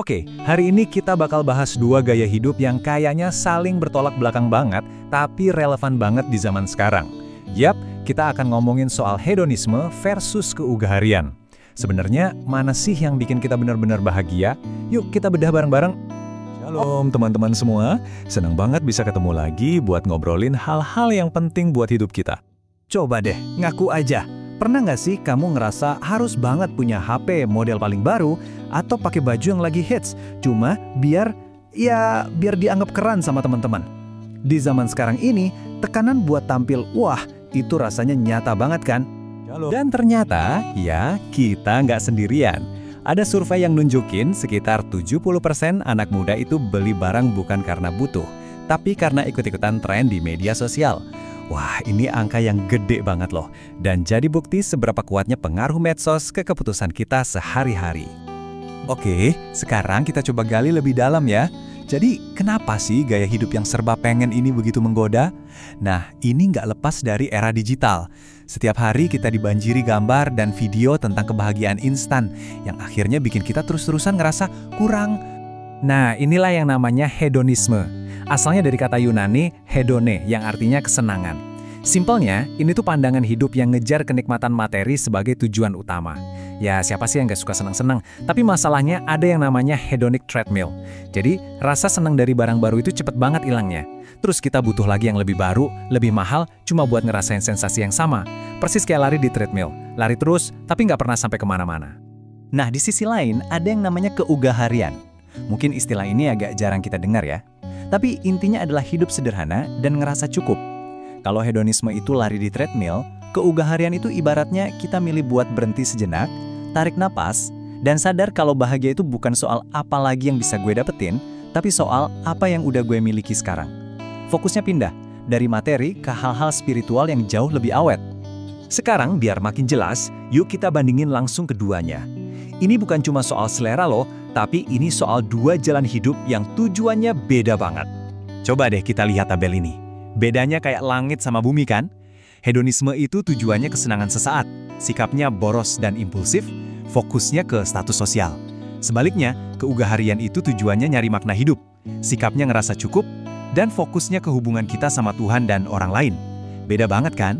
Oke, hari ini kita bakal bahas dua gaya hidup yang kayaknya saling bertolak belakang banget, tapi relevan banget di zaman sekarang. Yap, kita akan ngomongin soal hedonisme versus keugaharian. Sebenarnya, mana sih yang bikin kita benar-benar bahagia? Yuk kita bedah bareng-bareng. Shalom teman-teman semua, senang banget bisa ketemu lagi buat ngobrolin hal-hal yang penting buat hidup kita. Coba deh, ngaku aja. Pernah nggak sih kamu ngerasa harus banget punya HP model paling baru atau pakai baju yang lagi hits cuma biar dianggap keren sama teman-teman? Di zaman sekarang ini, tekanan buat tampil wah itu rasanya nyata banget kan? Dan ternyata ya kita nggak sendirian. Ada survei yang nunjukin sekitar 70% anak muda itu beli barang bukan karena butuh, tapi karena ikut-ikutan tren di media sosial. Wah, ini angka yang gede banget loh, dan jadi bukti seberapa kuatnya pengaruh medsos ke keputusan kita sehari-hari. Oke, sekarang kita coba gali lebih dalam ya. Jadi, kenapa sih gaya hidup yang serba pengen ini begitu menggoda? Nah, ini nggak lepas dari era digital. Setiap hari kita dibanjiri gambar dan video tentang kebahagiaan instan, yang akhirnya bikin kita terus-terusan ngerasa kurang. Nah, inilah yang namanya hedonisme. Asalnya dari kata Yunani, hedone, yang artinya kesenangan. Simpelnya, ini tuh pandangan hidup yang ngejar kenikmatan materi sebagai tujuan utama. Ya, siapa sih yang gak suka senang-senang? Tapi masalahnya ada yang namanya hedonic treadmill. Jadi, rasa senang dari barang baru itu cepet banget hilangnya. Terus kita butuh lagi yang lebih baru, lebih mahal, cuma buat ngerasain sensasi yang sama. Persis kayak lari di treadmill. Lari terus, tapi nggak pernah sampai kemana-mana. Nah, di sisi lain, ada yang namanya keugaharian. Mungkin istilah ini agak jarang kita dengar ya. Tapi intinya adalah hidup sederhana dan ngerasa cukup. Kalau hedonisme itu lari di treadmill, keugaharian itu ibaratnya kita milih buat berhenti sejenak, tarik napas, dan sadar kalau bahagia itu bukan soal apa lagi yang bisa gue dapetin, tapi soal apa yang udah gue miliki sekarang. Fokusnya pindah dari materi ke hal-hal spiritual yang jauh lebih awet. Sekarang biar makin jelas, yuk kita bandingin langsung keduanya. Ini bukan cuma soal selera loh, tapi ini soal dua jalan hidup yang tujuannya beda banget. Coba deh kita lihat tabel ini. Bedanya kayak langit sama bumi kan? Hedonisme itu tujuannya kesenangan sesaat, sikapnya boros dan impulsif, fokusnya ke status sosial. Sebaliknya, keugaharian itu tujuannya nyari makna hidup, sikapnya ngerasa cukup, dan fokusnya ke hubungan kita sama Tuhan dan orang lain. Beda banget kan?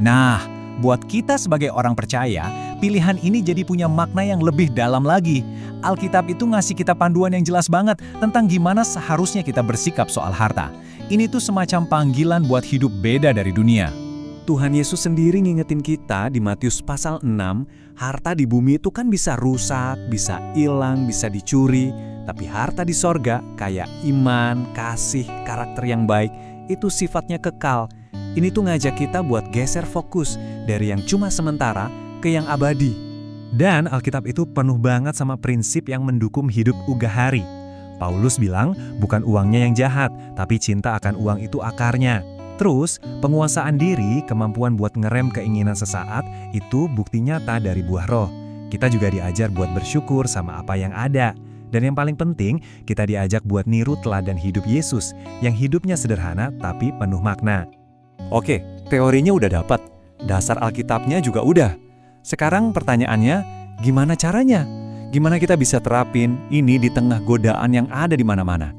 Nah, buat kita sebagai orang percaya, pilihan ini jadi punya makna yang lebih dalam lagi. Alkitab itu ngasih kita panduan yang jelas banget tentang gimana seharusnya kita bersikap soal harta. Ini tuh semacam panggilan buat hidup beda dari dunia. Tuhan Yesus sendiri ngingetin kita di Matius pasal 6, harta di bumi itu kan bisa rusak, bisa hilang, bisa dicuri. Tapi harta di sorga kayak iman, kasih, karakter yang baik, itu sifatnya kekal. Ini tuh ngajak kita buat geser fokus dari yang cuma sementara ke yang abadi. Dan Alkitab itu penuh banget sama prinsip yang mendukung hidup ugahari. Paulus bilang, bukan uangnya yang jahat, tapi cinta akan uang itu akarnya. Terus, penguasaan diri, kemampuan buat ngerem keinginan sesaat, itu bukti nyata dari buah roh. Kita juga diajar buat bersyukur sama apa yang ada. Dan yang paling penting, kita diajak buat niru teladan hidup Yesus, yang hidupnya sederhana tapi penuh makna. Oke, teorinya udah dapat, dasar Alkitabnya juga udah. Sekarang pertanyaannya, gimana caranya? Gimana kita bisa terapin ini di tengah godaan yang ada di mana-mana?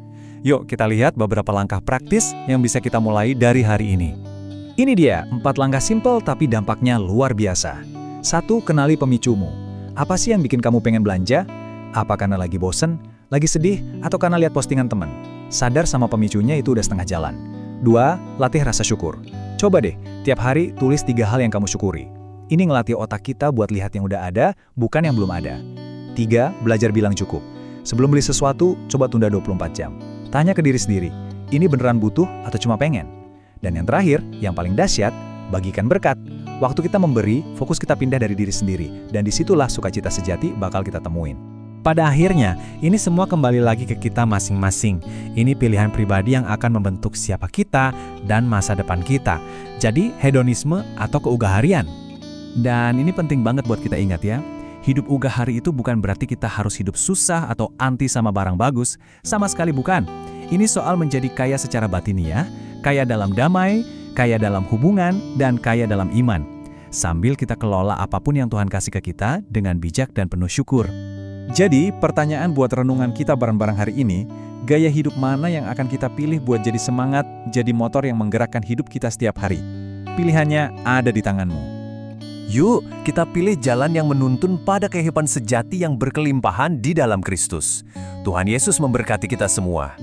Yuk kita lihat beberapa langkah praktis yang bisa kita mulai dari hari ini. Ini dia, 4 langkah simpel tapi dampaknya luar biasa. 1. Kenali pemicumu. Apa sih yang bikin kamu pengen belanja? Apa karena lagi bosen, lagi sedih, atau karena lihat postingan teman? Sadar sama pemicunya itu udah setengah jalan. 2. Latih rasa syukur. Coba deh, tiap hari tulis 3 hal yang kamu syukuri. Ini ngelatih otak kita buat lihat yang udah ada, bukan yang belum ada. 3. Belajar bilang cukup. Sebelum beli sesuatu, coba tunda 24 jam. Tanya ke diri sendiri, ini beneran butuh atau cuma pengen? Dan yang terakhir, yang paling dahsyat, bagikan berkat. Waktu kita memberi, fokus kita pindah dari diri sendiri, dan disitulah sukacita sejati bakal kita temuin. Pada akhirnya, ini semua kembali lagi ke kita masing-masing. Ini pilihan pribadi yang akan membentuk siapa kita dan masa depan kita. Jadi, hedonisme atau keugaharian. Dan ini penting banget buat kita ingat ya. Hidup ugahari itu bukan berarti kita harus hidup susah atau anti sama barang bagus. Sama sekali bukan. Ini soal menjadi kaya secara batiniah, kaya dalam damai, kaya dalam hubungan, dan kaya dalam iman. Sambil kita kelola apapun yang Tuhan kasih ke kita dengan bijak dan penuh syukur. Jadi, pertanyaan buat renungan kita bareng-bareng hari ini, gaya hidup mana yang akan kita pilih buat jadi semangat, jadi motor yang menggerakkan hidup kita setiap hari? Pilihannya ada di tanganmu. Yuk, kita pilih jalan yang menuntun pada kehidupan sejati yang berkelimpahan di dalam Kristus. Tuhan Yesus memberkati kita semua.